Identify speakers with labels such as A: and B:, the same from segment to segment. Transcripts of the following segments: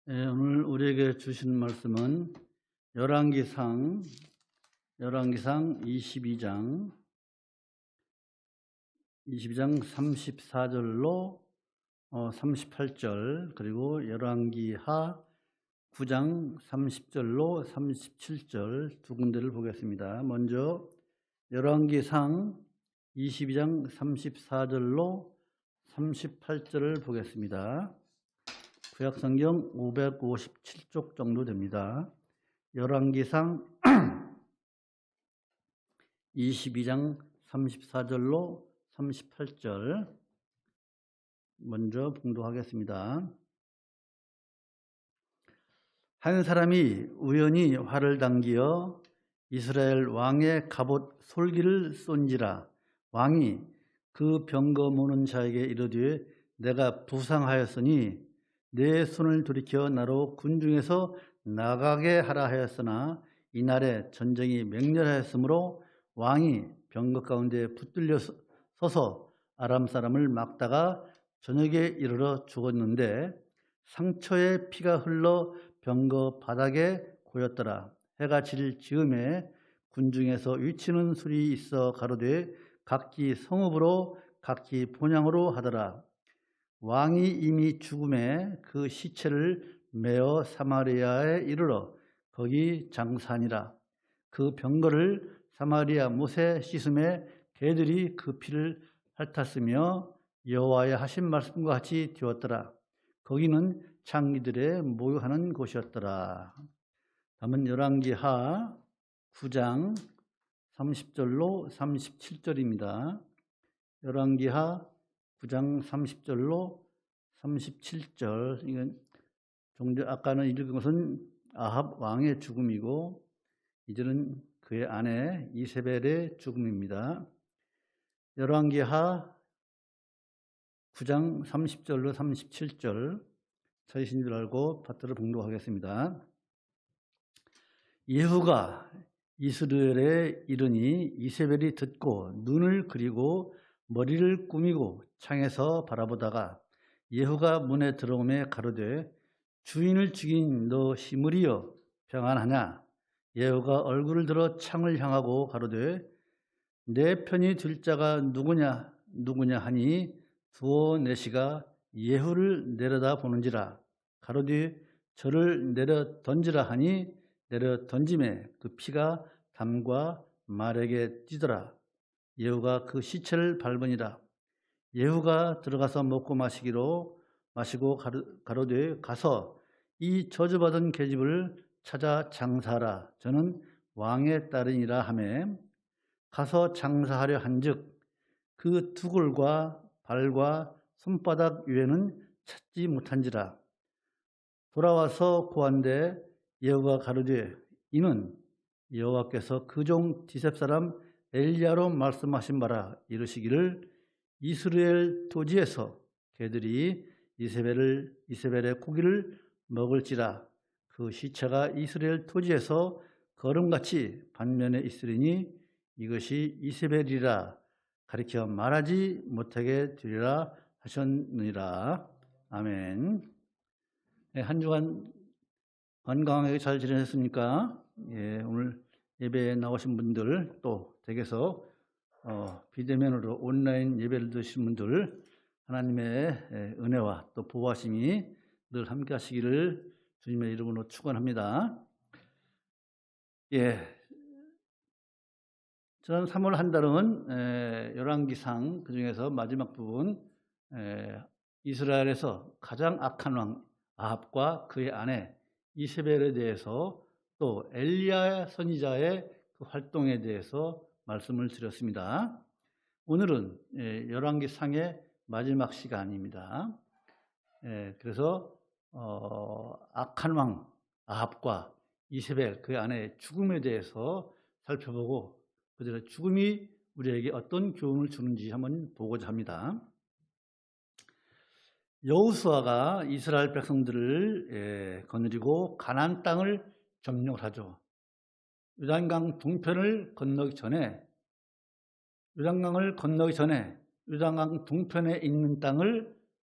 A: 오늘 우리에게 주신 말씀은 열왕기상 22장 34절로 38절, 그리고 열왕기하 9장 30절로 37절 두 군데를 보겠습니다. 먼저 열왕기상 22장 34절로 38절을 보겠습니다. 구약성경 557쪽 정도 됩니다. 열왕기상 22장 34절로 38절 먼저 봉독하겠습니다. 한 사람이 우연히 활을 당기어 이스라엘 왕의 갑옷 솔기를 쏜지라. 왕이 그 병거 모는 자에게 이르되 내가 부상하였으니 내 손을 돌이켜 나로 군중에서 나가게 하라 하였으나 이날에 전쟁이 맹렬하였으므로 왕이 병거 가운데 붙들려 서서 아람 사람을 막다가 저녁에 이르러 죽었는데 상처에 피가 흘러 병거 바닥에 고였더라. 해가 질 즈음에 군중에서 위치는 술이 있어 가로되 각기 성읍으로 각기 본향으로 하더라. 왕이 이미 죽음에 그 시체를 메어 사마리아에 이르러 거기 장사하니라. 그 병거를 사마리아 못에 씻음에 개들이 그 피를 핥았으며 여호와의 하신 말씀과 같이 되었더라. 거기는 창기들의 모욕하는 곳이었더라. 다음은 열왕기하 9장 30절로 37절입니다. 열왕기하 9장 30절로 37절. 이건 아까는 읽은 것은 아합 왕의 죽음이고 이제는 그의 아내 이세벨의 죽음입니다. 열왕기하 9장 30절로 37절 찾으신 줄 알고 파트를 봉독하겠습니다. 예후가 이스라엘에 이르니 이세벨이 듣고 눈을 그리고 머리를 꾸미고 창에서 바라보다가 예후가 문에 들어오매 가로되 주인을 죽인 너 시므리여 평안하냐? 예후가 얼굴을 들어 창을 향하고 가로되 내 편이 들 자가 누구냐 하니 두어 내시가 예후를 내려다 보는지라. 가로되 저를 내려 던지라 하니 내려 던짐에 그 피가 담과 말에게 띠더라. 예후가 그 시체를 밟으니라. 예후가 들어가서 먹고 마시고 가로되 가서 이 저주받은 계집을 찾아 장사하라. 저는 왕의 딸이니라 하매 가서 장사하려 한즉 그 두골과 발과 손바닥 위에는 찾지 못한지라. 돌아와서 고한데 예후가 가로되 이는 여호와께서 그 종 디셉 사람 엘리야로 말씀하신 바라. 이르시기를 이스라엘 토지에서 개들이 이세벨의 고기를 먹을지라. 그 시체가 이스라엘 토지에서 거름같이 반면에 있으리니 이것이 이세벨이라 가리켜 말하지 못하게 되리라 하셨느니라. 아멘. 한 주간 건강하게 잘 지내셨습니까? 오늘 예배에 나오신 분들, 또 댁에서 비대면으로 온라인 예배를 드신 분들, 하나님의 은혜와 또 보호하심이 늘 함께 하시기를 주님의 이름으로 축원합니다. 지난 3월 한 달은 열왕기상, 그중에서 마지막 부분 이스라엘에서 가장 악한 왕 아합과 그의 아내 이세벨에 대해서 또 엘리야 선지자의 그 활동에 대해서 말씀을 드렸습니다. 오늘은 열왕기상의 마지막 시간입니다. 그래서 악한 왕 아합과 이세벨 그의 아내의 죽음에 대해서 살펴보고 그들의 죽음이 우리에게 어떤 교훈을 주는지 한번 보고자 합니다. 여호수아가 이스라엘 백성들을 거느리고 가나안 땅을 점령을 하죠. 요단강 동편을 건너기 전에 요단강을 건너기 전에 요단강 동편에 있는 땅을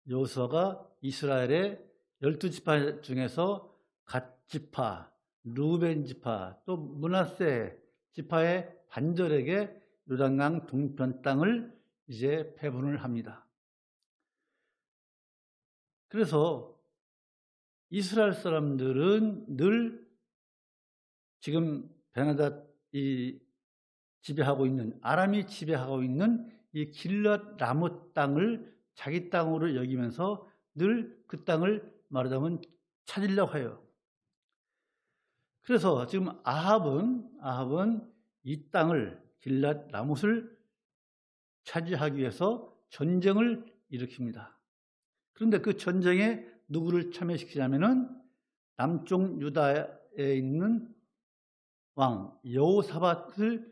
A: 여호수아가 이스라엘에 12지파 중에서 갓지파, 루벤 지파, 또 므낫세 지파의 반절에게 요단강 동편 땅을 이제 배분을 합니다. 그래서 이스라엘 사람들은 늘 지금 베나닷이 지배하고 있는, 아람이 지배하고 있는 이 길랏 라못 땅을 자기 땅으로 여기면서 늘 그 땅을 말하자면 찾으려고 해요. 그래서 지금 아합은 이 땅을, 길랏 라못을 차지하기 위해서 전쟁을 일으킵니다. 그런데 그 전쟁에 누구를 참여시키냐면은 남쪽 유다에 있는 왕 여호사밧을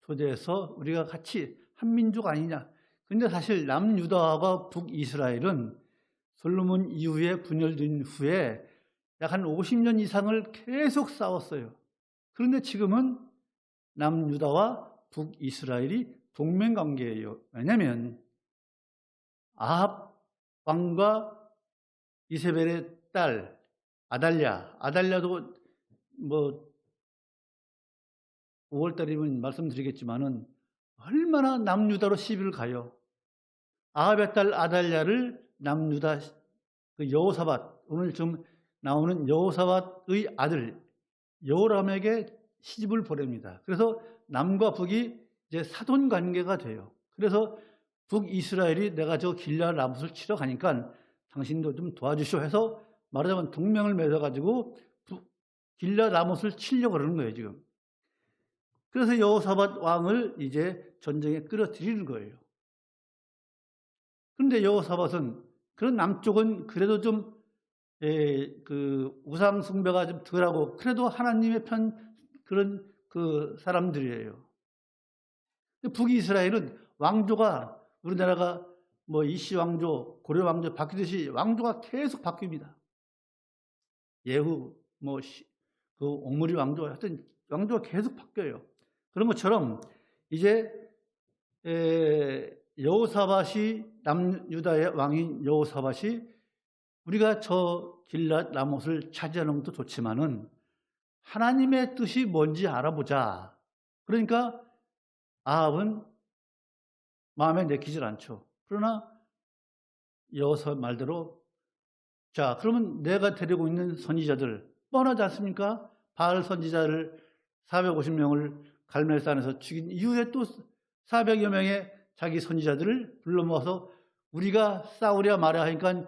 A: 초대해서 우리가 같이 한 민족 아니냐. 근데 사실 남유다와 북이스라엘은 솔로몬 이후에 분열된 후에 약 한 50년 이상을 계속 싸웠어요. 그런데 지금은 남유다와 북이스라엘이 동맹관계예요. 왜냐하면 아합 왕과 이세벨의 딸 아달랴도 뭐 5월달이면 말씀드리겠지만은 얼마나 남유다로 시비를 가요. 아합의 딸 아달랴를 남유다 그 여호사밧, 오늘 좀 나오는 여호사밧의 아들 여호람에게 시집을 보냅니다. 그래서 남과 북이 이제 사돈 관계가 돼요. 그래서 북이스라엘이 내가 저 길랏 라못을 치러 가니까 당신도 좀 도와주시오 해서 말하자면 동맹을 맺어가지고 길랏 라못을 치려고 그러는 거예요, 지금. 그래서 여호사밧 왕을 이제 전쟁에 끌어들이는 거예요. 그런데 여호사밧은 그런 남쪽은 그래도 좀 그 우상 숭배가 좀 덜하고 그래도 하나님의 편 그런 그 사람들이에요. 북이스라엘은 왕조가 우리나라가 뭐 이씨 왕조, 고려 왕조 바뀌듯이 왕조가 계속 바뀝니다. 예후, 그 옴므리 왕조, 하여튼 왕조가 계속 바뀌어요. 그런 것처럼 이제 여호사밧이 남유다의 왕인 여호사밧이 우리가 저 길랏 라못을 차지하는 것도 좋지만은 하나님의 뜻이 뭔지 알아보자. 그러니까 아합은 마음에 내키질 않죠. 그러나 여호사밧 말대로 자, 그러면 내가 데리고 있는 선지자들 뻔하지 않습니까? 바알 선지자를 450명을 갈멜산에서 죽인 이후에 또 400여 명의 자기 선지자들을 불러 모아서 우리가 싸우랴 말야 하니까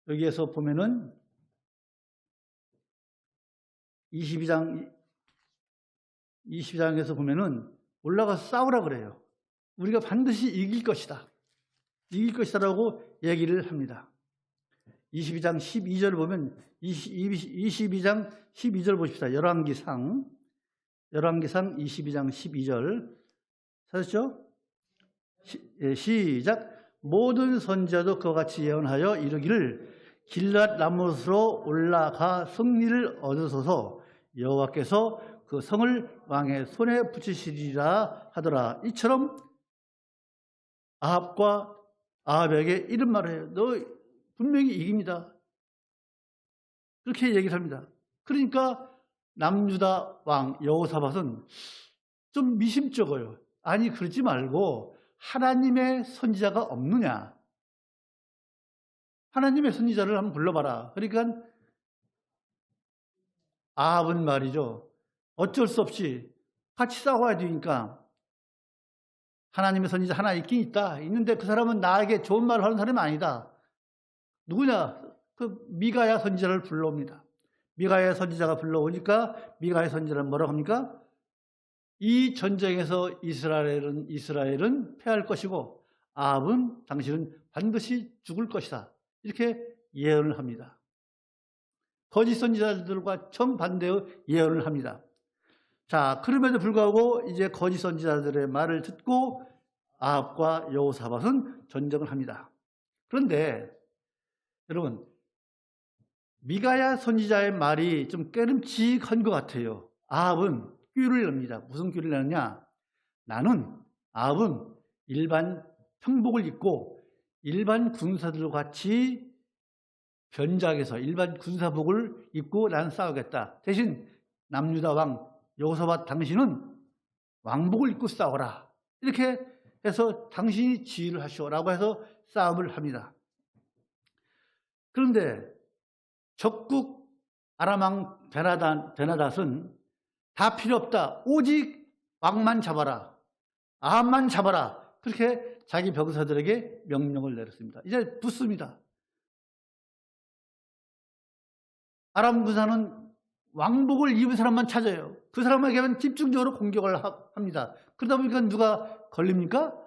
A: 여기에서 보면은 22장에서 보면은 올라가서 싸우라 그래요. 우리가 반드시 이길 것이다. 이길 것이다라고 얘기를 합니다. 22장 12절 보면 22장 12절 보십시다. 열왕기상 22장 12절 찾았죠? 시작. 모든 선지자도 그와 같이 예언하여 이르기를 길랏 라못으로 올라가 승리를 얻으소서 여호와께서 그 성을 왕의 손에 붙이시리라 하더라. 이처럼 아합에게 이런 말을 해요. 너 분명히 이깁니다. 그렇게 얘기를 합니다. 그러니까 남유다 왕 여호사밧은 좀 미심쩍어요. 아니 그러지 말고 하나님의 선지자가 없느냐? 하나님의 선지자를 한번 불러봐라. 그러니까 아합은 말이죠. 어쩔 수 없이 같이 싸워야 되니까 하나님의 선지자 하나 있긴 있다. 있는데 그 사람은 나에게 좋은 말을 하는 사람이 아니다. 누구냐? 그 미가야 선지자를 불러옵니다. 미가야 선지자가 불러오니까 미가야 선지자는 뭐라고 합니까? 이 전쟁에서 이스라엘은 패할 것이고 아합은 당신은 반드시 죽을 것이다. 이렇게 예언을 합니다. 거짓 선지자들과 정반대의 예언을 합니다. 자, 그럼에도 불구하고 이제 거짓 선지자들의 말을 듣고 아합과 여호사밧은 전쟁을 합니다. 그런데 여러분, 미가야 선지자의 말이 좀 깨름칙한 것 같아요. 아합은 꾀를 냅니다. 무슨 꾀를 내느냐? 아합은 일반 평복을 입고 일반 군사들과 같이 변장해서 일반 군사복을 입고 난 싸우겠다. 대신 남유다 왕 여호사밧 당신은 왕복을 입고 싸워라. 이렇게 해서 당신이 지휘를 하시오라고 해서 싸움을 합니다. 그런데 적국 아람왕 베나닷은 다 필요 없다. 오직 왕만 잡아라. 아합만 잡아라. 그렇게 자기 병사들에게 명령을 내렸습니다. 이제 붙습니다. 아람 군사는 왕복을 입은 사람만 찾아요. 그 사람에게만 집중적으로 공격을 합니다. 그러다 보니까 누가 걸립니까?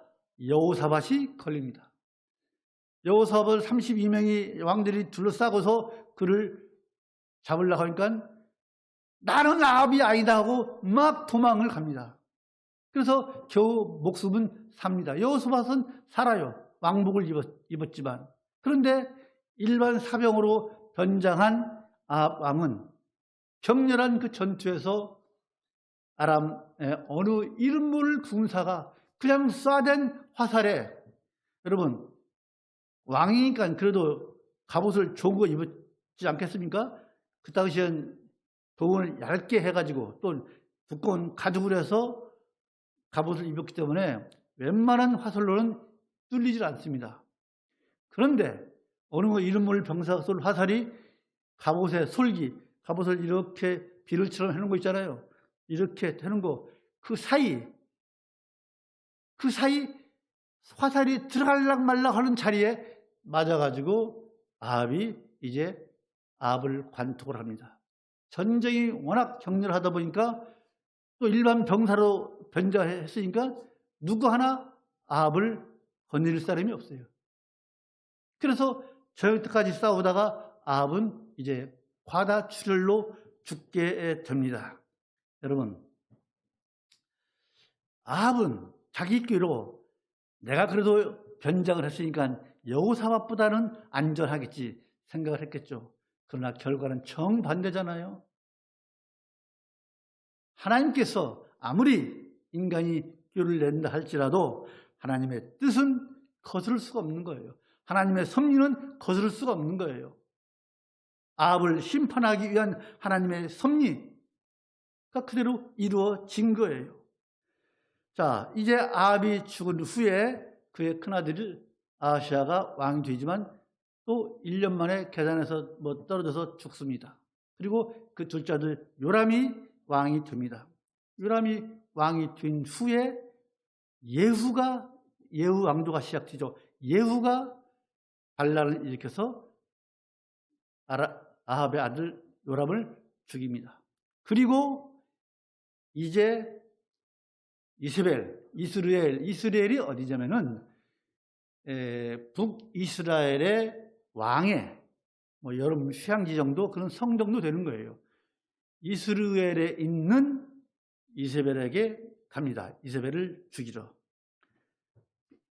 A: 여호사밧이 걸립니다. 여호사밧을 32명의 왕들이 둘러싸고서 그를 잡으려고 하니까 나는 아합이 아니다 하고 막 도망을 갑니다. 그래서 겨우 목숨은 삽니다. 여호사밧은 살아요. 왕복을 입었지만. 그런데 일반 사병으로 변장한 아합 왕은 격렬한 그 전투에서 아람의 어느 이름 모를 군사가 그냥 쏴댄 화살에, 여러분 왕이니까 그래도 갑옷을 좋은 거 입었지 않겠습니까? 그 당시엔 도금을 얇게 해가지고 또 두꺼운 가죽을 해서 갑옷을 입었기 때문에 웬만한 화살로는 뚫리질 않습니다. 그런데 어느 이름 모를 병사가 쏜 화살이 갑옷의 솔기, 갑옷을 이렇게 비늘처럼 해놓은 거 있잖아요. 이렇게 해놓은 거, 그 사이 화살이 들어갈락 말락 하는 자리에 맞아가지고 아합을 관통을 합니다. 전쟁이 워낙 격렬하다 보니까 또 일반 병사로 변장했으니까 누구 하나 아합을 건드릴 사람이 없어요. 그래서 저녁 때까지 싸우다가 아합은 이제 과다출혈로 죽게 됩니다. 여러분, 아합은 자기 끼로 내가 그래도 변장을 했으니까 여호사밧보다는 안전하겠지 생각을 했겠죠. 그러나 결과는 정반대잖아요. 하나님께서 아무리 인간이 꾀를 낸다 할지라도 하나님의 뜻은 거스를 수가 없는 거예요. 하나님의 섭리는 거스를 수가 없는 거예요. 아합을 심판하기 위한 하나님의 섭리가 그대로 이루어진 거예요. 자, 이제 아합이 죽은 후에 그의 큰아들 아하시아가 왕이 되지만 또 1년 만에 계단에서 떨어져서 죽습니다. 그리고 그 둘째 아들 요람이 왕이 됩니다. 요람이 왕이 된 후에 예후 왕조가 시작되죠. 예후가 반란을 일으켜서 아합의 아들 요람을 죽입니다. 그리고 이제 이스라엘이 어디냐면은 북이스라엘의 왕의 여름 휴양지 정도 그런 성 정도 되는 거예요. 이스라엘에 있는 이세벨에게 갑니다. 이세벨을 죽이러.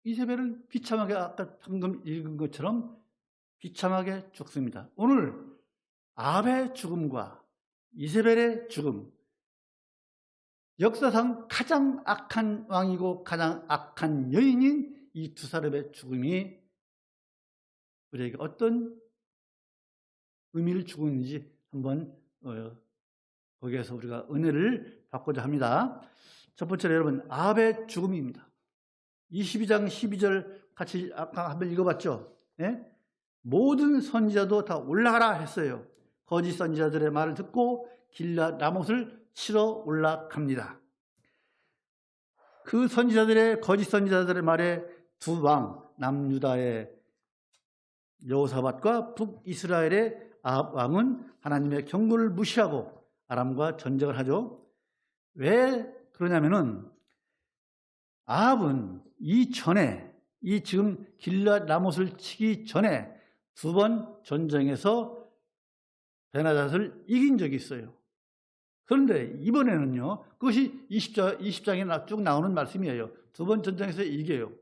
A: 이세벨을 비참하게 아까 방금 읽은 것처럼 비참하게 죽습니다. 오늘 아합의 죽음과 이세벨의 죽음, 역사상 가장 악한 왕이고 가장 악한 여인인 이 두 사람의 죽음이 우리에게 어떤 의미를 주고 있는지 한번 거기에서 우리가 은혜를 받고자 합니다. 첫 번째로 여러분, 아합의 죽음입니다. 22장 12절 같이 아까 한번 읽어봤죠? 네? 모든 선지자도 다 올라가라 했어요. 거짓 선지자들의 말을 듣고 길앗 라못을 치러 올라갑니다. 그 거짓 선지자들의 말에 두 왕, 남유다의 여호사밧과 북이스라엘의 아합 왕은 하나님의 경고를 무시하고 아람과 전쟁을 하죠. 왜 그러냐면은 아합은 지금 길앗 라못을 치기 전에 두 번 전쟁에서 베나닷을 이긴 적이 있어요. 그런데 이번에는요, 그것이 20장에 쭉 나오는 말씀이에요. 두 번 전쟁에서 이겨요.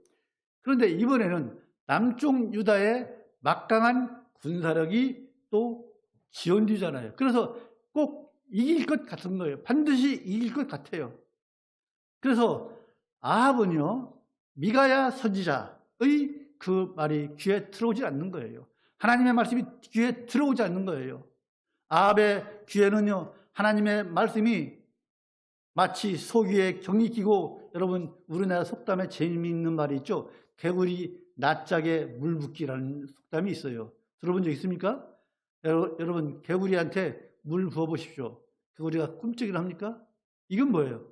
A: 그런데 이번에는 남쪽 유다의 막강한 군사력이 또 지원되잖아요. 그래서 꼭 이길 것 같은 거예요. 반드시 이길 것 같아요. 그래서 아합은요, 미가야 선지자의 그 말이 귀에 들어오지 않는 거예요. 하나님의 말씀이 귀에 들어오지 않는 거예요. 아합의 귀에는요, 하나님의 말씀이 마치 소귀에 경이 끼고, 여러분 우리나라 속담에 재미있는 말이 있죠. 개구리 낯짝에 물 붓기라는 속담이 있어요. 들어본 적 있습니까? 여러분 개구리한테 물 부어보십시오. 개구리가 꿈쩍이나 합니까? 이건 뭐예요?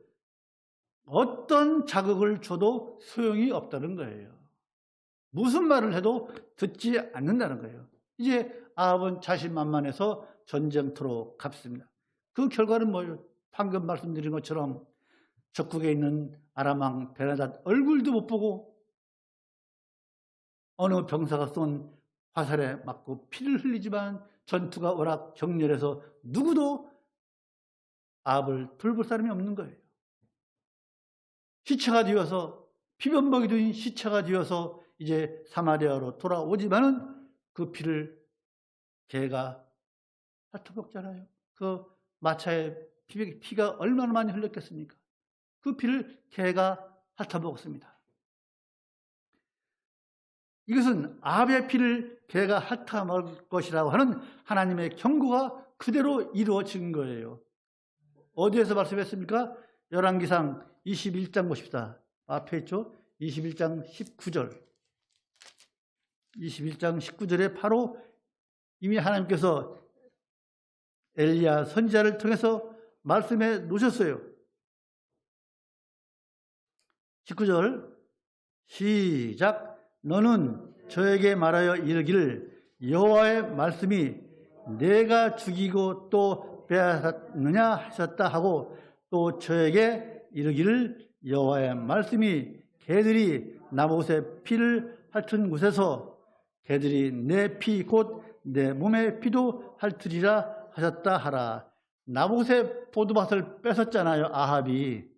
A: 어떤 자극을 줘도 소용이 없다는 거예요. 무슨 말을 해도 듣지 않는다는 거예요. 이제 아합은 자신만만해서 전쟁터로 갔습니다. 그 결과는 뭐예요? 방금 말씀드린 것처럼 적국에 있는 아람 왕 베나닷 얼굴도 못 보고 어느 병사가 쏜 화살에 맞고 피를 흘리지만 전투가 워낙 격렬해서 누구도 아합을 돌볼 사람이 없는 거예요. 시체가 되어서 피변복이 된 시체가 되어서 이제 사마리아로 돌아오지만은 그 피를 개가 핥아먹잖아요. 그 마차에 피가 얼마나 많이 흘렸겠습니까? 그 피를 개가 핥아먹었습니다. 이것은 아합의 피를 개가 핥아먹을 것이라고 하는 하나님의 경고가 그대로 이루어진 거예요. 어디에서 말씀했습니까? 열왕기상 21장 보십시다. 앞에 있죠? 21장 19절. 21장 19절에 바로 이미 하나님께서 엘리야 선지자를 통해서 말씀해 놓으셨어요. 19절 시작. 너는 저에게 말하여 이르기를 여호와의 말씀이 내가 죽이고 또 빼앗았느냐 하셨다 하고 또 저에게 이르기를 여호와의 말씀이 개들이 나봇의 피를 핥은 곳에서 개들이 내 피 곧 내 몸의 피도 핥으리라 하셨다 하라. 나봇의 보드밭을 뺏었잖아요. 아합이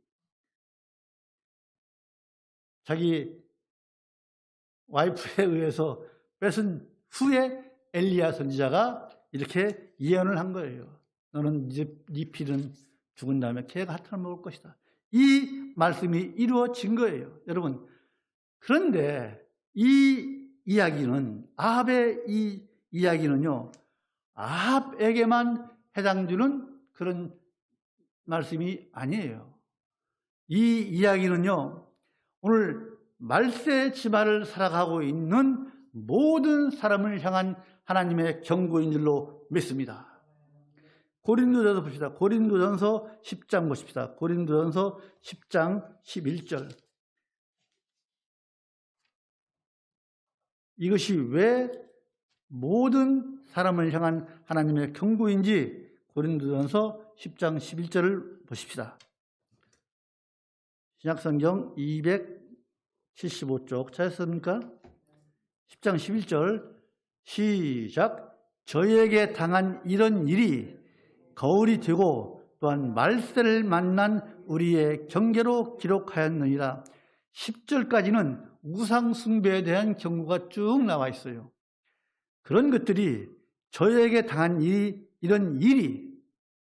A: 자기 와이프에 의해서 뺏은 후에 엘리야 선지자가 이렇게 예언을 한 거예요. 너는 네 피는 죽은 다음에 개가 핥아먹을 것이다. 이 말씀이 이루어진 거예요. 여러분, 그런데 이 이야기는, 아합의 이 이야기는요, 아합에게만 해당되는 그런 말씀이 아니에요. 이 이야기는요, 오늘 말세 지마를 살아가고 있는 모든 사람을 향한 하나님의 경고인 줄로 믿습니다. 고린도전서 봅시다. 고린도전서 10장 보십시다. 고린도전서 10장 11절. 이것이 왜 모든 사람을 향한 하나님의 경고인지 고린도전서 10장 11절을 보십시다. 신약성경 275쪽 찾았습니까? 10장 11절 시작. 저에게 당한 이런 일이 거울이 되고 또한 말세를 만난 우리의 경계로 기록하였느니라. 10절까지는 우상 숭배에 대한 경고가 쭉 나와 있어요. 그런 것들이 저에게 당한 일이, 이런 일이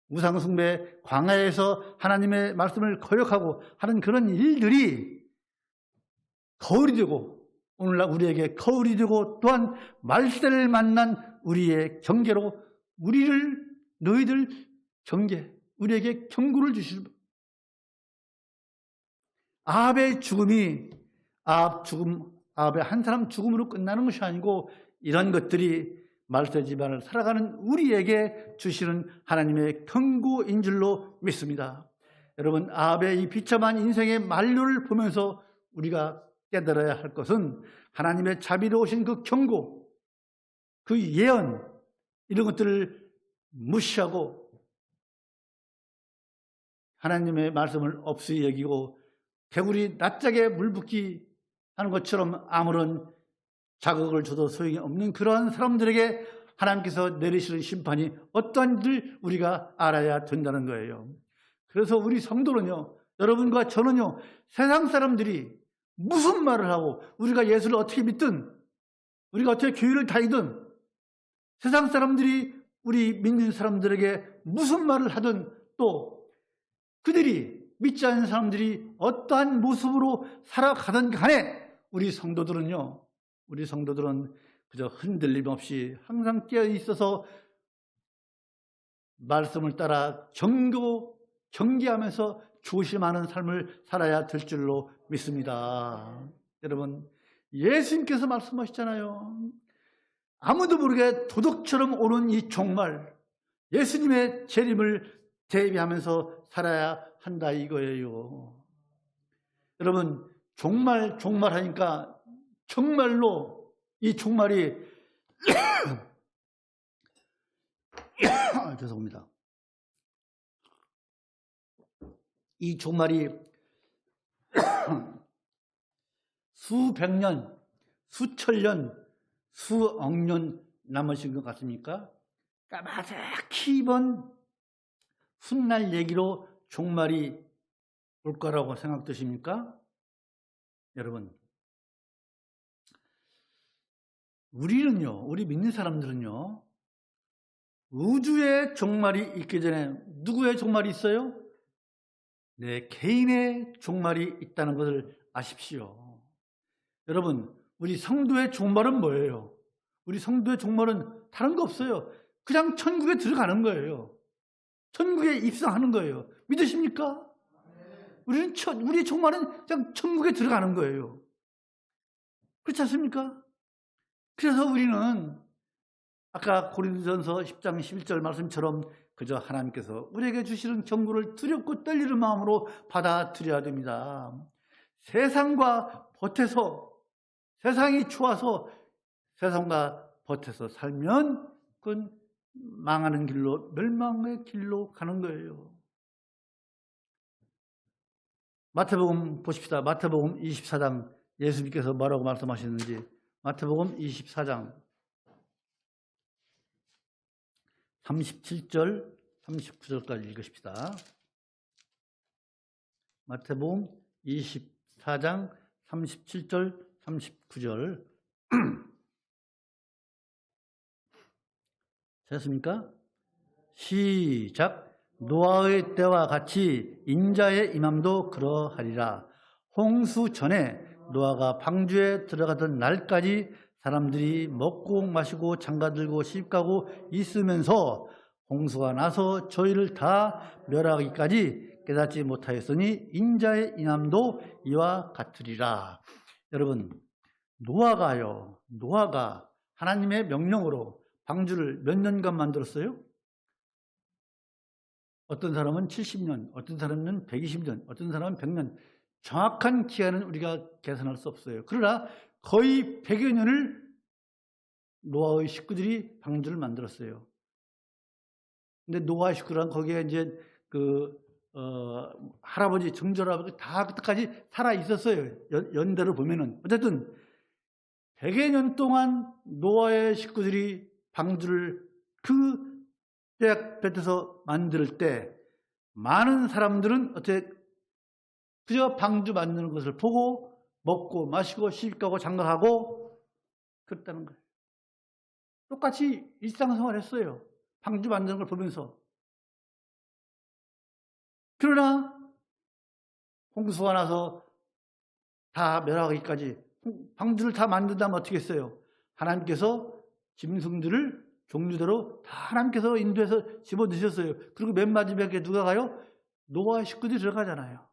A: 우상 숭배, 광야에서 하나님의 말씀을 거역하고 하는 그런 일들이 거울이 되고 오늘날 우리에게 거울이 되고 또한 말세를 만난 우리의 경계로 우리를 너희들 경계, 우리에게 경고를 주시는 아합의 죽음이 아합의 한 사람 죽음으로 끝나는 것이 아니고 이런 것들이 말세 집안을 살아가는 우리에게 주시는 하나님의 경고인 줄로 믿습니다. 여러분, 아합의 이 비참한 인생의 만료를 보면서 우리가 깨달아야 할 것은 하나님의 자비로우신 그 경고, 그 예언, 이런 것들을 무시하고 하나님의 말씀을 없이 여기고 개구리 낯짝에 물 붓기 하는 것처럼 아무런 자극을 줘도 소용이 없는 그러한 사람들에게 하나님께서 내리시는 심판이 어떠한지를 우리가 알아야 된다는 거예요. 그래서 우리 성도는요, 여러분과 저는요, 세상 사람들이 무슨 말을 하고 우리가 예수를 어떻게 믿든 우리가 어떻게 교회를 다니든 세상 사람들이 우리 믿는 사람들에게 무슨 말을 하든 또 그들이 믿지 않는 사람들이 어떠한 모습으로 살아가든 간에 우리 성도들은 그저 흔들림 없이 항상 깨어 있어서 말씀을 따라 경계하면서 조심하는 삶을 살아야 될 줄로 믿습니다. 여러분, 예수님께서 말씀하셨잖아요. 아무도 모르게 도둑처럼 오는 이 종말, 예수님의 재림을 대비하면서 살아야 한다 이거예요. 여러분, 종말 하니까 정말로 이 종말이 죄송합니다. 이 종말이 수백 년, 수천 년, 수억 년 남으신 것 같습니까? 까마득히 이번 훗날 얘기로 종말이 올 거라고 생각되십니까? 여러분, 우리는요, 우리 믿는 사람들은요, 우주의 종말이 있기 전에 누구의 종말이 있어요? 내 개인의 종말이 있다는 것을 아십시오. 여러분, 우리 성도의 종말은 뭐예요? 우리 성도의 종말은 다른 거 없어요. 그냥 천국에 들어가는 거예요. 천국에 입성하는 거예요. 믿으십니까? 우리의 종말은 그냥 천국에 들어가는 거예요. 그렇지 않습니까? 그래서 우리는 아까 고린도전서 10장 11절 말씀처럼 그저 하나님께서 우리에게 주시는 경고를 두렵고 떨리는 마음으로 받아들여야 됩니다. 세상과 버텨서, 세상이 좋아서 세상과 버텨서 살면 그건 망하는 길로, 멸망의 길로 가는 거예요. 마태복음 보십시다. 마태복음 24장 예수님께서 뭐라고 말씀하시는지. 마태복음 24장 37절 39절까지 읽으십시다. 마태복음 24장 37절 39절 됐습니까? 시작. 노아의 때와 같이 인자의 임함도 그러하리라. 홍수 전에 노아가 방주에 들어가던 날까지 사람들이 먹고 마시고 장가들고 시집가고 있으면서 홍수가 나서 저희를 다 멸하기까지 깨닫지 못하였으니 인자의 임함도 이와 같으리라. 여러분, 노아가 하나님의 명령으로 방주를 몇 년간 만들었어요? 어떤 사람은 70년, 어떤 사람은 120년, 어떤 사람은 100년. 정확한 기간은 우리가 계산할 수 없어요. 그러나 거의 100여 년을 노아의 식구들이 방주를 만들었어요. 근데 노아의 식구란 거기에 이제 할아버지, 정절아버지 다 그때까지 살아 있었어요. 연대로 보면은. 어쨌든 100여 년 동안 노아의 식구들이 방주를 그 때약 뱉어서 만들 때 많은 사람들은 어떻게 그저 방주 만드는 것을 보고 먹고 마시고 시집가고 장가가고 그랬다는 거예요. 똑같이 일상생활 했어요. 방주 만드는 걸 보면서. 그러나 홍수가 나서 다 멸하기까지 방주를 다 만든다면 어떻게 했어요? 하나님께서 짐승들을 종류대로 다 하나님께서 인도해서 집어넣으셨어요. 그리고 맨 마지막에 누가 가요? 노아의 식구들이 들어가잖아요.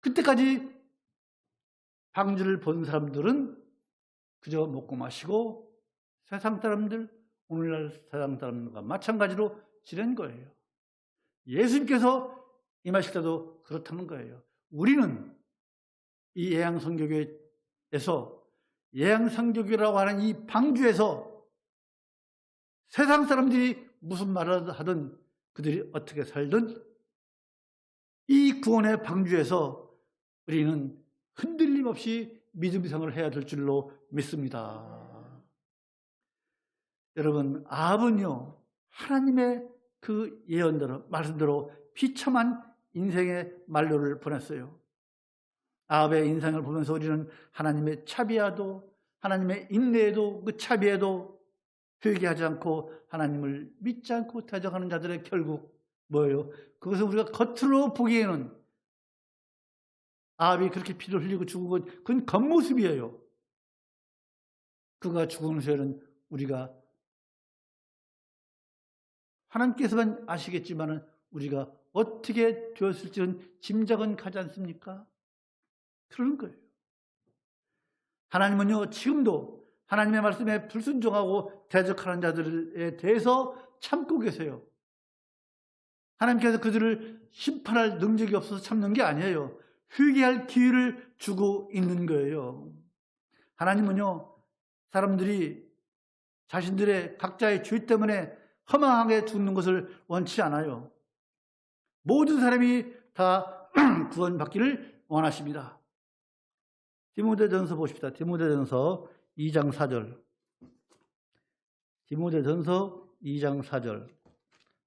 A: 그때까지 방주를 본 사람들은 그저 먹고 마시고 세상 사람들, 오늘날 세상 사람들과 마찬가지로 지낸 거예요. 예수님께서 임하실 때도 그렇다는 거예요. 우리는 이 예양선교교에서 예양선교교라고 하는 이 방주에서 세상 사람들이 무슨 말을 하든 그들이 어떻게 살든 이 구원의 방주에서 우리는 흔들림 없이 믿음의 생활을 해야 될 줄로 믿습니다. 여러분, 아합은요, 하나님의 그 예언대로, 말씀대로 비참한 인생의 만료를 보냈어요. 아합의 인생을 보면서 우리는 하나님의 차비야도, 하나님의 인내에도, 그 차비에도 회개하지 않고 하나님을 믿지 않고 대적하는 자들의 결국 뭐예요? 그것을 우리가 겉으로 보기에는 아합이 그렇게 피를 흘리고 죽은 건 그건 겉모습이에요. 그가 죽은 후에는 우리가 하나님께서만 아시겠지만 우리가 어떻게 되었을지는 짐작은 가지 않습니까? 그러는 거예요. 하나님은요, 지금도 하나님의 말씀에 불순종하고 대적하는 자들에 대해서 참고 계세요. 하나님께서 그들을 심판할 능력이 없어서 참는 게 아니에요. 회개할 기회를 주고 있는 거예요. 하나님은요, 사람들이 자신들의 각자의 죄 때문에 허망하게 죽는 것을 원치 않아요. 모든 사람이 다 구원받기를 원하십니다. 디모데전서 보십시다. 디모데전서 2장 4절. 디모데전서 2장 4절.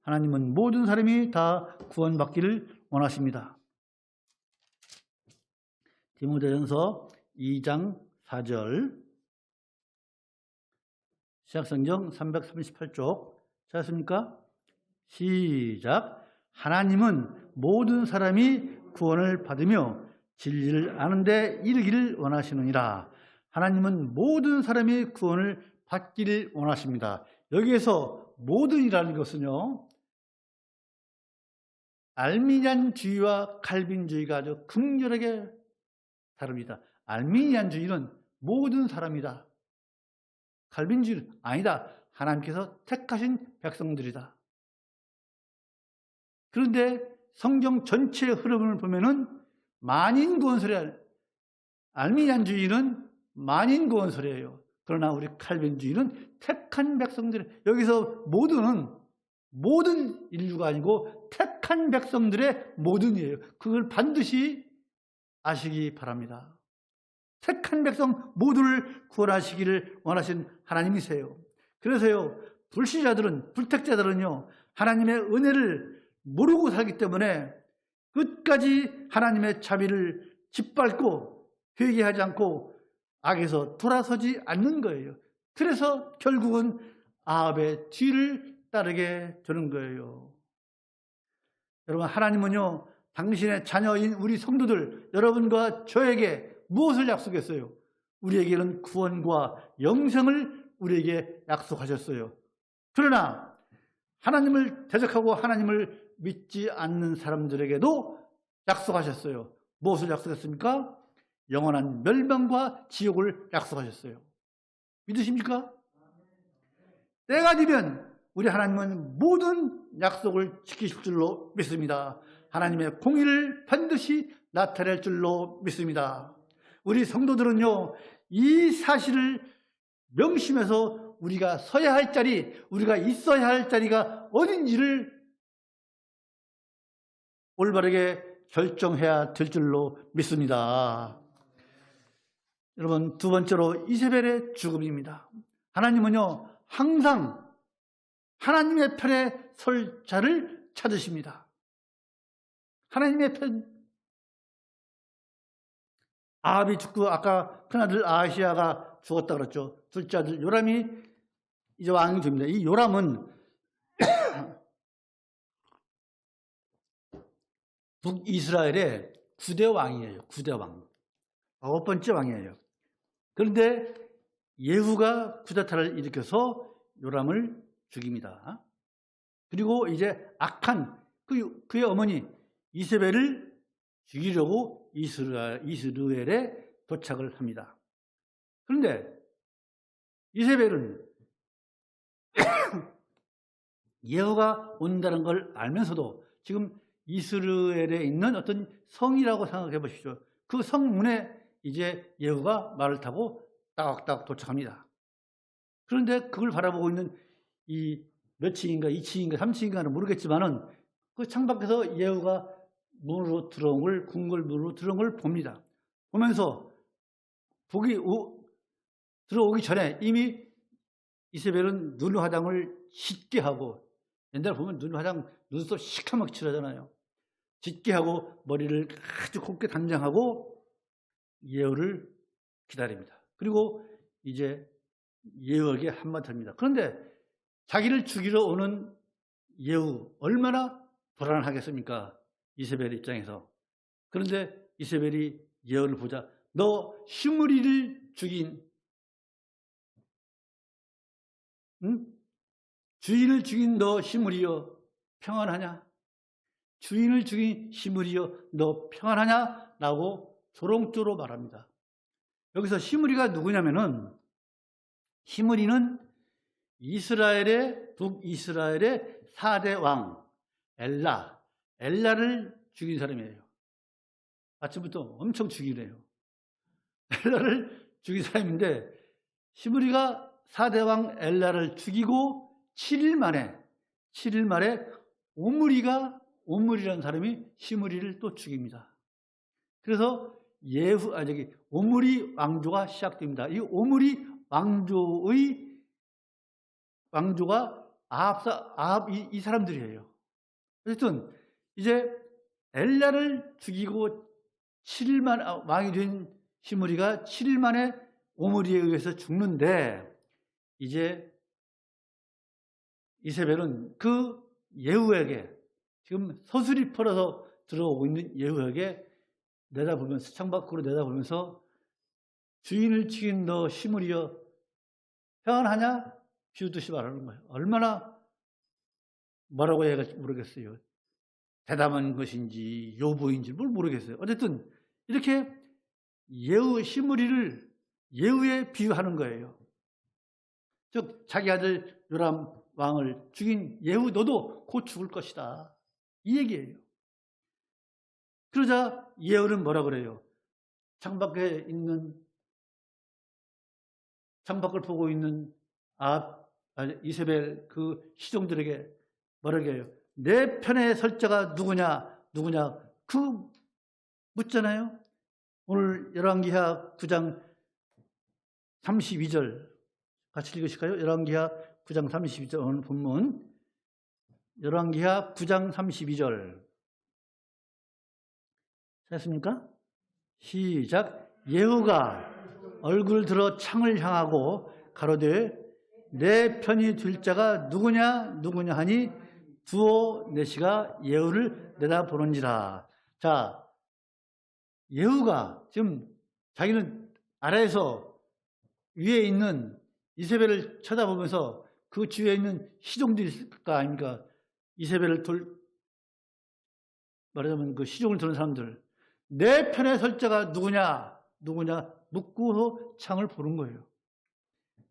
A: 하나님은 모든 사람이 다 구원받기를 원하십니다. 디모데전서 2장 4절. 시약성경 338쪽. 찾았습니까? 시작. 하나님은 모든 사람이 구원을 받으며 진리를 아는 데 이르기를 원하시느니라. 하나님은 모든 사람이 구원을 받기를 원하십니다. 여기에서 모든이라는 것은요, 알미니안주의와 칼빈주의가 아주 극렬하게 다릅니다. 알미니안주의는 모든 사람이다. 칼빈주의는 아니다. 하나님께서 택하신 백성들이다. 그런데 성경 전체의 흐름을 보면은 만인구원설이에요. 알미니안주의는 만인구원설이에요. 그러나 우리 칼빈주의는 택한 백성들, 여기서 모든은 모든 인류가 아니고 택한 백성들의 모든이에요. 그걸 반드시 아시기 바랍니다. 택한 백성 모두를 구원하시기를 원하신 하나님이세요. 그래서요, 불신자들은, 불택자들은요, 하나님의 은혜를 모르고 살기 때문에 끝까지 하나님의 자비를 짓밟고 회개하지 않고 악에서 돌아서지 않는 거예요. 그래서 결국은 아합의 뒤를 따르게 되는 거예요. 여러분, 하나님은요, 당신의 자녀인 우리 성도들, 여러분과 저에게 무엇을 약속했어요? 우리에게는 구원과 영생을 우리에게 약속하셨어요. 그러나 하나님을 대적하고 하나님을 믿지 않는 사람들에게도 약속하셨어요. 무엇을 약속했습니까? 영원한 멸망과 지옥을 약속하셨어요. 믿으십니까? 때가 되면 우리 하나님은 모든 약속을 지키실 줄로 믿습니다. 하나님의 공의를 반드시 나타낼 줄로 믿습니다. 우리 성도들은요, 이 사실을 명심해서 우리가 서야 할 자리, 우리가 있어야 할 자리가 어딘지를 올바르게 결정해야 될 줄로 믿습니다. 여러분, 두 번째로 이세벨의 죽음입니다. 하나님은요, 항상 하나님의 편에 설 자를 찾으십니다. 하나님의 편. 아합이 죽고 아까 큰아들 아하시야가 죽었다 그랬죠. 둘째 아들 요람이 이제 왕이 됩니다. 이 요람은 북이스라엘의 9대 왕이에요. 9대 왕. 9번째 왕이에요. 그런데 예후가 쿠데타를 일으켜서 요람을 죽입니다. 그리고 이제 악한 그의 어머니 이세벨을 죽이려고 이스라엘에 도착을 합니다. 그런데 이세벨은 예후가 온다는 걸 알면서도 지금 이스라엘에 있는 어떤 성이라고 생각해 보십시오. 그 성문에 이제 예후가 말을 타고 따각따각 도착합니다. 그런데 그걸 바라보고 있는 이 몇 층인가, 2층인가, 3층인가는 모르겠지만은 그 창밖에서 예후가 문으로 들어온 걸, 궁궐 문으로 들어온 걸 봅니다. 보면서 들어오기 전에 이미 이세벨은 눈 화장을 짙게 하고, 옛날에 보면 눈 화장 눈썹 시커멓게 칠하잖아요. 짙게 하고 머리를 아주 곱게 단장하고 예후를 기다립니다. 그리고 이제 예후에게 한마디 합니다. 그런데 자기를 죽이러 오는 예후 얼마나 불안하겠습니까? 이세벨 입장에서. 그런데 이세벨이 예후를 보자 너 시므리를 죽인 응? 주인을 죽인 너 시므리여 평안하냐? 주인을 죽인 시므리여 너 평안하냐? 라고 조롱조로 말합니다. 여기서 시므리가 누구냐면은, 시므리는 북이스라엘의 4대 왕 엘라를 죽인 사람이에요. 아침부터 엄청 죽이래요. 엘라를 죽인 사람인데, 시므리가 4대 왕 엘라를 죽이고 7일 만에 오므리라는 사람이 시므리를 또 죽입니다. 그래서 오므리 왕조가 시작됩니다. 이 오므리 왕조가 아합 이 사람들이에요. 어쨌든 이제 엘라를 죽이고 7일 만에 왕이 된 시므리가 7일 만에 오므리에 의해서 죽는데, 이제 이세벨은 그 예후에게, 지금 서슬이 펄어서 들어오고 있는 예후에게 내다보면서, 창밖으로 내다보면서 주인을 죽인 너 시므리여 평안하냐? 비웃듯이 말하는 거예요. 얼마나 뭐라고 해야 모르겠어요. 대담한 것인지 요보인지 뭘 모르겠어요. 어쨌든 이렇게 시므리를 예후에 비유하는 거예요. 즉 자기 아들 요람 왕을 죽인 예후, 너도 곧 죽을 것이다, 이 얘기예요. 그러자 예후는 뭐라 그래요? 창밖을 보고 있는 이세벨 그 시종들에게 뭐라고 해요? 내 편에 설 자가 누구냐 그 묻잖아요. 오늘 열왕기하 9장 32절 같이 읽으실까요? 열왕기하 9장 32절 오늘 본문, 열왕기하 9장 32절 됐습니까? 시작. 예후가 얼굴 들어 창을 향하고 가로되 내 편이 될 자가 누구냐 하니 두어 내시가 예후를 내다보는지라. 자, 예후가 지금 자기는 아래에서 위에 있는 이세벨을 쳐다보면서 그 주위에 있는 시종들이 있을 거 아닙니까? 이세벨을 말하자면 그 시종을 두는 사람들, 내 편에 설 자가 누구냐 묻고서 창을 보는 거예요.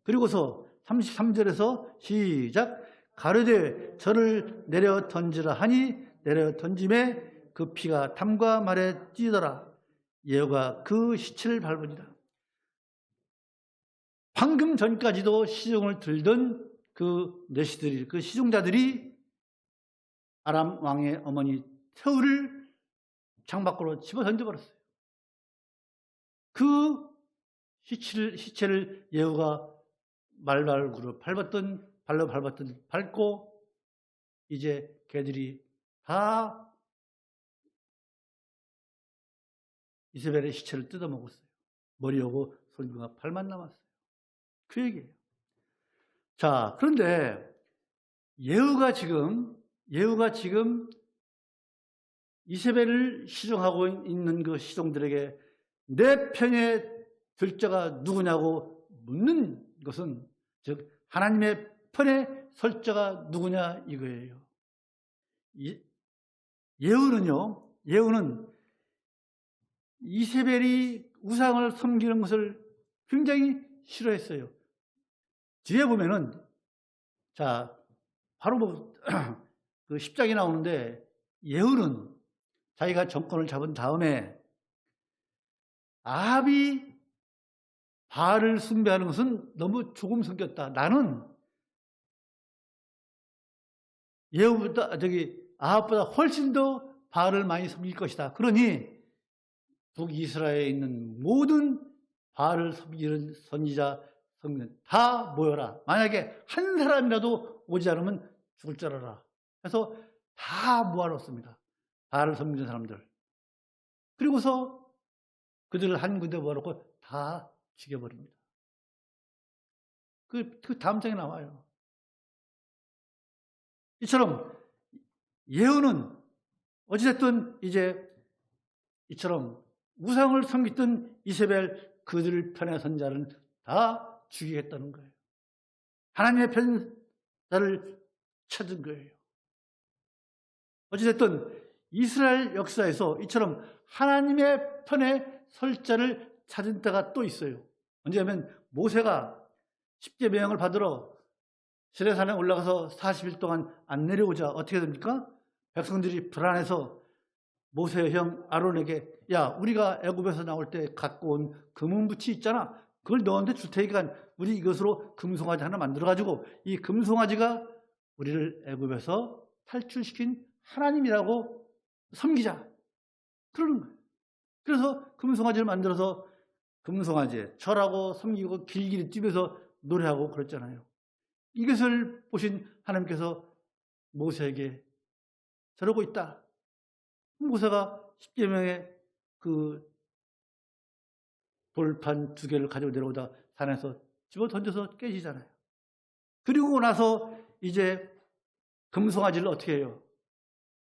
A: 그리고서 33절에서 시작. 가로되 저를 내려 던지라 하니 내려 던짐에 그 피가 담과 말에 찌더라. 예후가 그 시체를 밟으니라. 방금 전까지도 시종을 들던 그 내시들이, 그 시종자들이 아람 왕의 어머니 태우를 창밖으로 집어 던져버렸어요. 그 시체를 예후가 발로 밟았던 밟고, 이제 걔들이 다 이세벨의 시체를 뜯어먹었어요. 머리하고 손과 팔만 남았어요. 그 얘기예요. 자, 그런데 예후가 지금 이세벨을 시종하고 있는 그 시종들에게 내 편에 들 자가 누구냐고 묻는 것은, 즉 하나님의 편에 설 자가 누구냐 이거예요. 예후는 이세벨이 우상을 섬기는 것을 굉장히 싫어했어요. 뒤에 보면은, 자, 바로 그 10장이 나오는데, 예후는 자기가 정권을 잡은 다음에 아합이 바알을 숭배하는 것은 너무 조금 섬겼다. 나는 아합보다 훨씬 더 바알을 많이 섬길 것이다. 그러니 북이스라엘에 있는 모든 바알을 섬기는 선지자, 성민 다 모여라. 만약에 한 사람이라도 오지 않으면 죽을 줄 알아라. 그래서 다 모아놓습니다. 바알을 섬기는 사람들. 그리고서 그들을 한 군데 모아놓고 다 죽여버립니다. 그 다음 장에 나와요. 이처럼 예후는 어찌됐든 이제 이처럼 우상을 섬기던 이세벨, 그들 편에 선 자는 다 죽이겠다는 거예요. 하나님의 편자를 찾은 거예요. 어찌됐든 이스라엘 역사에서 이처럼 하나님의 편에 설 자를 찾은 때가 또 있어요. 언제냐면 모세가 십계명을 받으러 시내산에 올라가서 40일 동안 안 내려오자 어떻게 됩니까? 백성들이 불안해서 모세의 형 아론에게 야, 우리가 애굽에서 나올 때 갖고 온 금은부치 있잖아. 그걸 너한테 줄 테니까 우리 이것으로 금송아지 하나 만들어가지고 이 금송아지가 우리를 애굽에서 탈출시킨 하나님이라고 섬기자. 그러는 거예요. 그래서 금송아지를 만들어서 금송아지에 절하고 섬기고 길길이 뛰면서 노래하고 그랬잖아요. 이것을 보신 하나님께서 모세에게 저러고 있다. 모세가 십계명의 그 돌판 2개를 가지고 내려오다 산에서 집어 던져서 깨지잖아요. 그리고 나서 이제 금송아지를 어떻게 해요?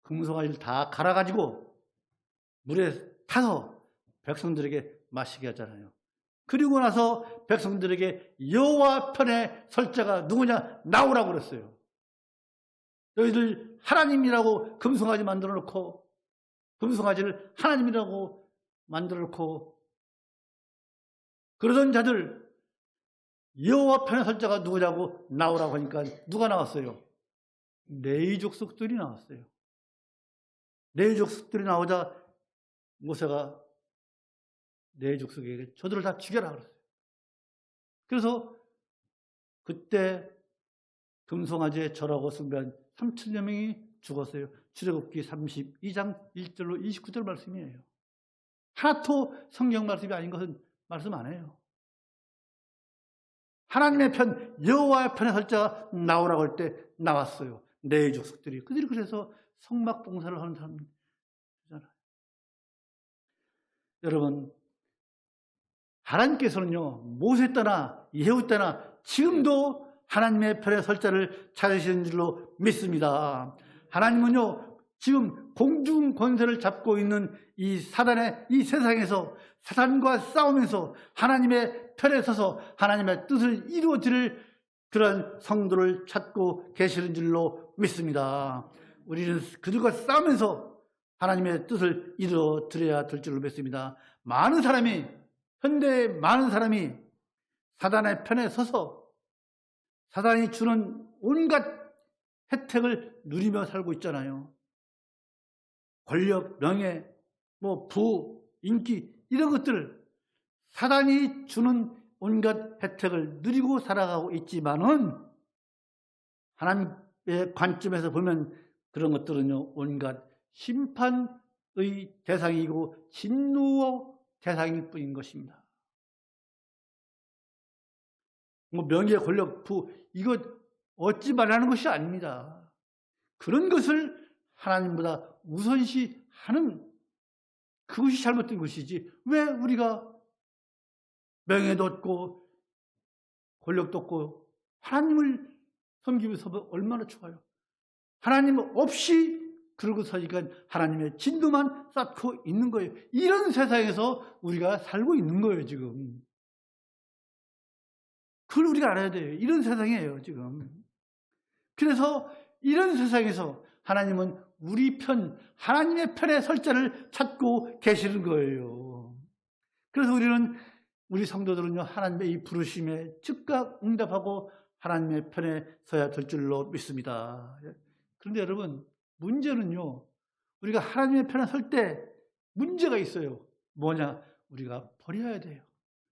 A: 금송아지를 다 갈아가지고 물에 타서 백성들에게 마시게 하잖아요. 그리고 나서 백성들에게 여호와 편에 설 자가 누구냐? 나오라고 그랬어요. 너희들 하나님이라고 금송아지 만들어 놓고 금송아지를 하나님이라고 만들어 놓고 그러던 자들 여호와 편에 설 자가 누구냐고 나오라고 하니까 누가 나왔어요? 레위 족속들이 나왔어요. 레위 족속들이 나오자 모세가 레위 족속에게 저들을 다 죽여라 그랬어요. 그래서 그때 금송아지에 절하고 숭배한 3천여 명이 죽었어요. 출애굽기 32장 1절로 29절 말씀이에요. 하나도 성경 말씀이 아닌 것은 말씀 안 해요. 하나님의 편, 여호와의 편에 설 자가 나오라고 할 때 나왔어요. 레위 족속들이. 그들이 그래서 성막 봉사를 하는 사람이잖아요. 여러분, 하나님께서는요, 모세 때나 예후 때나 지금도 하나님의 편에 설 자를 찾으시는 줄로 믿습니다. 하나님은요, 지금 공중 권세를 잡고 있는 이 사단의 이 세상에서 사단과 싸우면서 하나님의 편에 서서 하나님의 뜻을 이루어드릴 그런 성도를 찾고 계시는 줄로 믿습니다. 우리는 그들과 싸우면서 하나님의 뜻을 이루어드려야 될 줄로 믿습니다. 많은 사람이, 현대의 많은 사람이 사단의 편에 서서 사단이 주는 온갖 혜택을 누리며 살고 있잖아요. 권력, 명예, 부, 인기 이런 것들을 사단이 주는 온갖 혜택을 누리고 살아가고 있지만은 하나님의 관점에서 보면 그런 것들은요, 온갖 심판의 대상이고 진노의 대상일 뿐인 것입니다. 명예, 권력, 부 이거 얻지 말라는 것이 아닙니다. 그런 것을 하나님보다 우선시하는 그것이 잘못된 것이지 왜 우리가 명예도 얻고 권력도 얻고 하나님을 섬기면서 얼마나 좋아요. 하나님 없이 그러고 서니까 하나님의 진노만 쌓고 있는 거예요. 이런 세상에서 우리가 살고 있는 거예요, 지금. 그걸 우리가 알아야 돼요. 이런 세상이에요, 지금. 그래서 이런 세상에서 하나님은 우리 편, 하나님의 편에 설 자를 찾고 계시는 거예요. 그래서 우리 성도들은요, 하나님의 이 부르심에 즉각 응답하고 하나님의 편에 서야 될 줄로 믿습니다. 그런데 여러분, 문제는요, 우리가 하나님의 편에 설 때 문제가 있어요. 뭐냐? 우리가 버려야 돼요.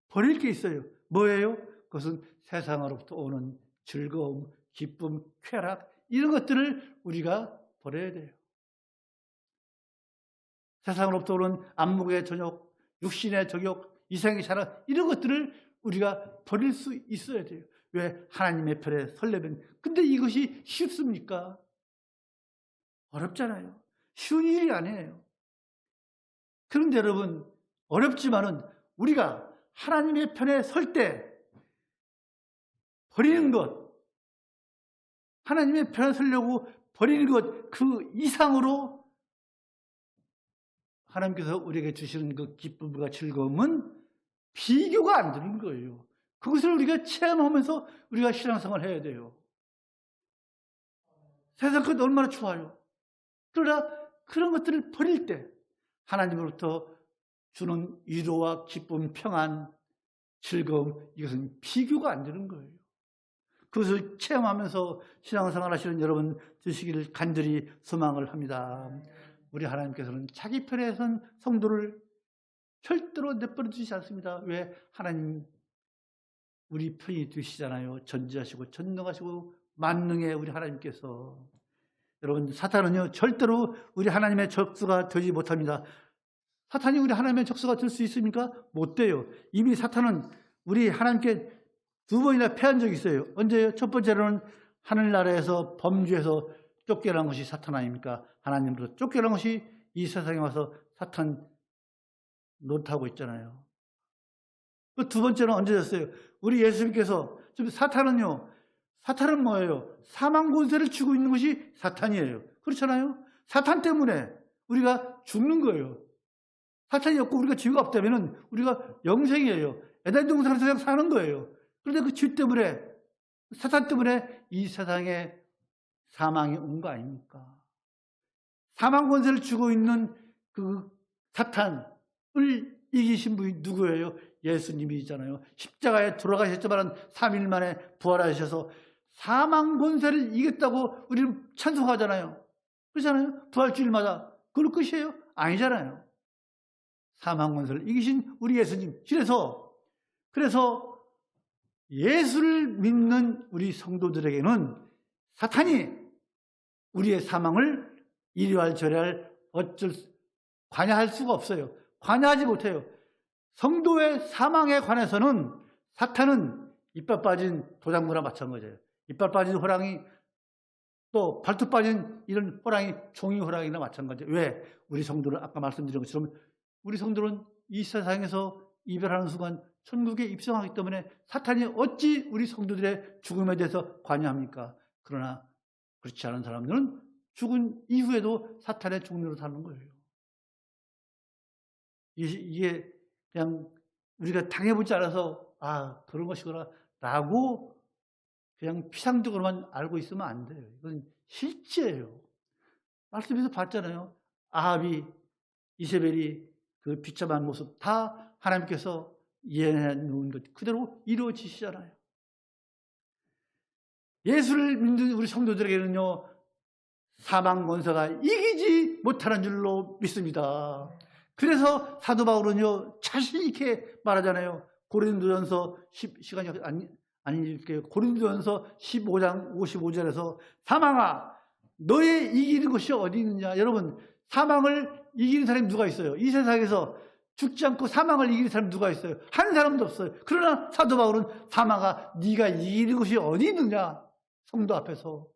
A: 버릴 게 있어요. 뭐예요? 그것은 세상으로부터 오는 즐거움, 기쁨, 쾌락 이런 것들을 우리가 버려야 돼요. 세상으로부터 오는 안목의 정욕, 육신의 정욕, 이생의 자랑 이런 것들을 우리가 버릴 수 있어야 돼요. 왜? 하나님의 편에 설려면. 근데 이것이 쉽습니까? 어렵잖아요. 쉬운 일이 아니에요. 그런데 여러분, 어렵지만은 우리가 하나님의 편에 설 때 버리는 것, 하나님의 편에 서려고 버리는 것, 그 이상으로 하나님께서 우리에게 주시는 그 기쁨과 즐거움은 비교가 안 되는 거예요. 그것을 우리가 체험하면서 우리가 신앙생활을 해야 돼요. 세상 것 얼마나 좋아요. 그러나 그런 것들을 버릴 때 하나님으로부터 주는 위로와 기쁨, 평안, 즐거움, 이것은 비교가 안 되는 거예요. 그것을 체험하면서 신앙생활 하시는 여러분 되시기를 간절히 소망을 합니다. 우리 하나님께서는 자기 편에 선 성도를 절대로 내버려 두시지 않습니다. 왜? 하나님 우리 편이 되시잖아요. 전지하시고 전능하시고 만능의 우리 하나님께서. 여러분, 사탄은요 절대로 우리 하나님의 적수가 되지 못합니다. 사탄이 우리 하나님의 적수가 될 수 있습니까? 못 돼요. 이미 사탄은 우리 하나님께 2번이나 패한 적이 있어요. 언제요? 첫 번째로는 하늘나라에서 범죄해서 쫓겨난 것이 사탄 아닙니까? 하나님으로부터 쫓겨난 것이 이 세상에 와서 사탄 노릇하고 있잖아요. 그 두 번째는 언제였어요? 우리 예수님께서, 사탄은 뭐예요? 사망 권세를 쥐고 있는 것이 사탄이에요. 그렇잖아요? 사탄 때문에 우리가 죽는 거예요. 사탄이 없고 우리가 죄가 없다면 우리가 영생이에요. 에덴 동산에서 사는 거예요. 그런데 그 죄 때문에, 사탄 때문에 이 세상에 사망이 온 거 아닙니까? 사망 권세를 쥐고 있는 그 사탄을 이기신 분이 누구예요? 예수님이잖아요. 십자가에 돌아가셨지만 3일 만에 부활하셔서 사망 권세를 이겼다고 우리는 찬송하잖아요. 그렇잖아요? 부활주일마다. 그걸 끝이에요? 아니잖아요. 사망 권세를 이기신 우리 예수님. 그래서 예수를 믿는 우리 성도들에게는 사탄이 우리의 사망을 이리할 저리할 관여할 수가 없어요. 관여하지 못해요. 성도의 사망에 관해서는 사탄은 이빨 빠진 도장구나 마찬가지예요. 이빨 빠진 호랑이, 또 발톱 빠진 이런 호랑이, 종이 호랑이나 마찬가지예요. 왜? 우리 성도는 아까 말씀드린 것처럼 우리 성도는 이 세상에서 이별하는 순간 천국에 입성하기 때문에 사탄이 어찌 우리 성도들의 죽음에 대해서 관여합니까? 그러나 그렇지 않은 사람들은 죽은 이후에도 사탄의 종류로 사는 거예요. 이게 그냥 우리가 당해보지 않아서 그런 것이구나 라고 그냥 피상적으로만 알고 있으면 안 돼요. 이건 실제예요. 말씀에서 봤잖아요. 아합이, 이세벨이 그 비참한 모습 다 하나님께서 예언해 놓은 것 그대로 이루어지시잖아요. 예수를 믿는 우리 성도들에게는요, 사망 권세가 이기지 못하는 줄로 믿습니다. 그래서 사도 바울은요, 자신 있게 말하잖아요. 고린도전서 15장 55절에서 사망아, 너의 이기는 것이 어디 있느냐? 여러분, 사망을 이기는 사람이 누가 있어요? 이 세상에서 죽지 않고 사망을 이기는 사람이 누가 있어요? 한 사람도 없어요. 그러나 사도 바울은 사망아, 네가 이기는 것이 어디 있느냐? 성도 앞에서.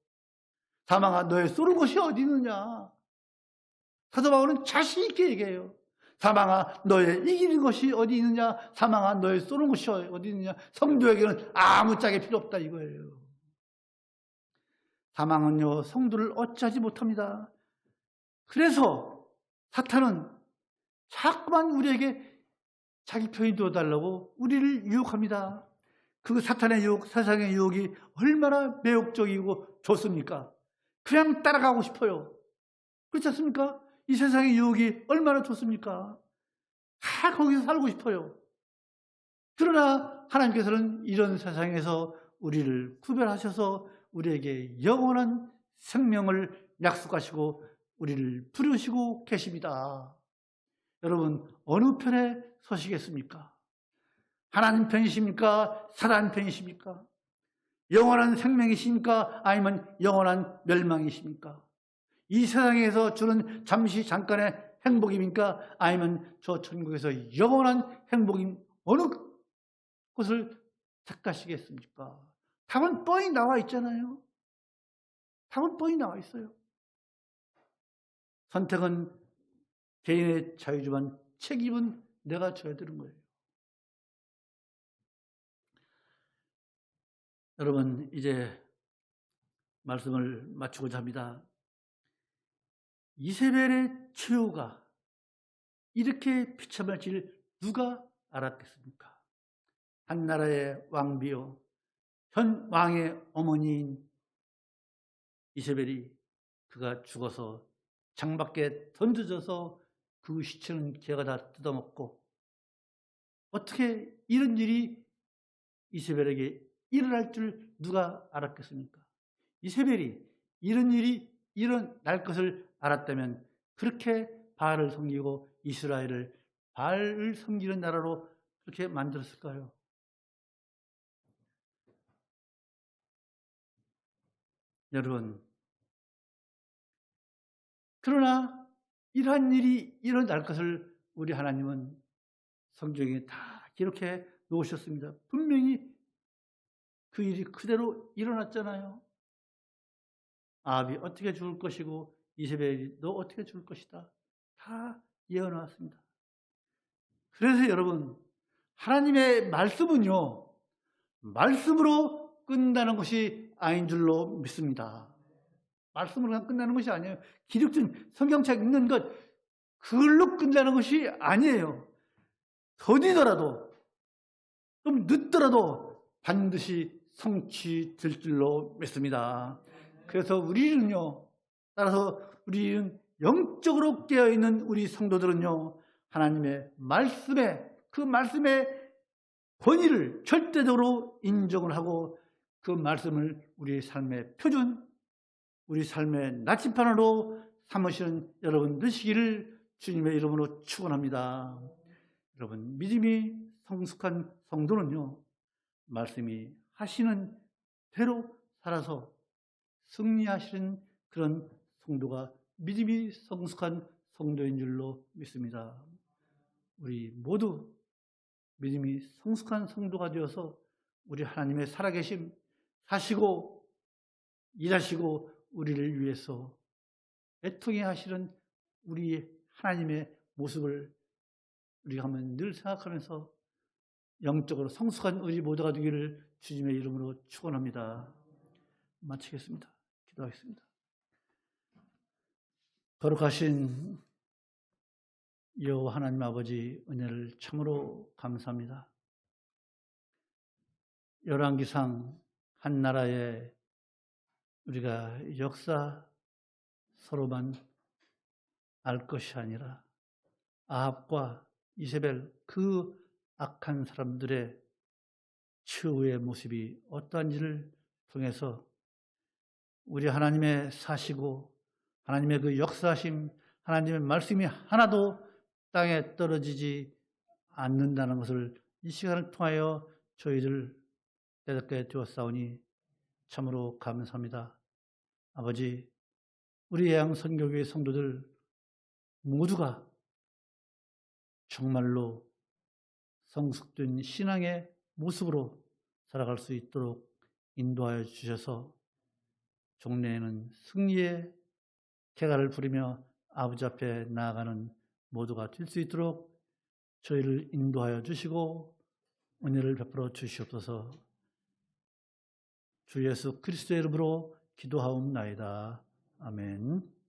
A: 사망아, 너의 쏘는 것이 어디 있느냐? 사도 바울은 자신 있게 얘기해요. 사망아, 너의 이기는 것이 어디 있느냐? 사망아, 너의 쏘는 것이 어디 있느냐? 성도에게는 아무 짝이 필요 없다 이거예요. 사망은요, 성도를 어찌하지 못합니다. 그래서 사탄은 자꾸만 우리에게 자기 편이 되어달라고 우리를 유혹합니다. 그 사탄의 유혹, 세상의 유혹이 얼마나 매혹적이고 좋습니까? 그냥 따라가고 싶어요. 그렇지 않습니까? 이 세상의 유혹이 얼마나 좋습니까? 다 거기서 살고 싶어요. 그러나 하나님께서는 이런 세상에서 우리를 구별하셔서 우리에게 영원한 생명을 약속하시고 우리를 부르시고 계십니다. 여러분, 어느 편에 서시겠습니까? 하나님 편이십니까? 사단 편이십니까? 영원한 생명이십니까? 아니면 영원한 멸망이십니까? 이 세상에서 주는 잠깐의 행복입니까? 아니면 저 천국에서 영원한 행복인 어느 것을 택하시겠습니까? 답은 뻔히 나와 있잖아요. 답은 뻔히 나와 있어요. 선택은 개인의 자유지만 책임은 내가 져야 되는 거예요. 여러분, 이제 말씀을 마치고자 합니다. 이세벨의 최후가 이렇게 비참할 줄 누가 알았겠습니까? 한 나라의 왕비요 현 왕의 어머니인 이세벨이 그가 죽어서 창밖에 던져져서 그 시체는 개가 다 뜯어먹고, 어떻게 이런 일이 이세벨에게 일어날 줄 누가 알았겠습니까? 이세벨이 이런 일이 일어날 것을 알았다면 그렇게 바알을 섬기고 이스라엘을 바알을 섬기는 나라로 그렇게 만들었을까요? 여러분, 그러나 이러한 일이 일어날 것을 우리 하나님은 성경에 다 기록해 놓으셨습니다. 분명히 그 일이 그대로 일어났잖아요. 아합이 어떻게 죽을 것이고 이세벨이 너 어떻게 죽을 것이다. 다 예언해왔습니다. 그래서 여러분, 하나님의 말씀은요, 말씀으로 끝나는 것이 아닌 줄로 믿습니다. 말씀으로 끝나는 것이 아니에요. 기록된 성경책 읽는 것, 그걸로 끝나는 것이 아니에요. 더디더라도, 좀 늦더라도 반드시 성취될 줄로 믿습니다. 그래서 우리는요, 따라서 우리는 영적으로 깨어있는 우리 성도들은요, 하나님의 말씀에, 그 말씀의 권위를 절대적으로 인정을 하고 그 말씀을 우리 삶의 표준, 우리 삶의 나침판으로 삼으시는 여러분 되시기를 주님의 이름으로 축원합니다. 여러분, 믿음이 성숙한 성도는요, 말씀이 하시는 대로 살아서 승리하시는 그런 성도가 믿음이 성숙한 성도인 줄로 믿습니다. 우리 모두 믿음이 성숙한 성도가 되어서 우리 하나님의 살아계심 사시고 일하시고 우리를 위해서 애통해 하시는 우리 하나님의 모습을 우리가 한번 늘 생각하면서 영적으로 성숙한 우리 모두가 되기를 주님의 이름으로 축원합니다. 마치겠습니다. 기도하겠습니다. 거룩하신 여호와 하나님 아버지, 은혜를 참으로 감사합니다. 열왕기상 한 나라의 우리가 역사 서로만 알 것이 아니라 아합과 이세벨, 그 악한 사람들의 최후의 모습이 어떠한지를 통해서 우리 하나님의 사시고 하나님의 그 역사심, 하나님의 말씀이 하나도 땅에 떨어지지 않는다는 것을 이 시간을 통하여 저희들 깨닫게 되었사오니 참으로 감사합니다. 아버지, 우리 예양선교회 성도들 모두가 정말로 성숙된 신앙의 모습으로 살아갈 수 있도록 인도하여 주셔서 종래에는 승리의 쾌가를 부리며 아버지 앞에 나아가는 모두가 될 수 있도록 저희를 인도하여 주시고 은혜를 베풀어 주시옵소서. 주 예수 그리스도의 이름으로 기도하옵나이다. 아멘.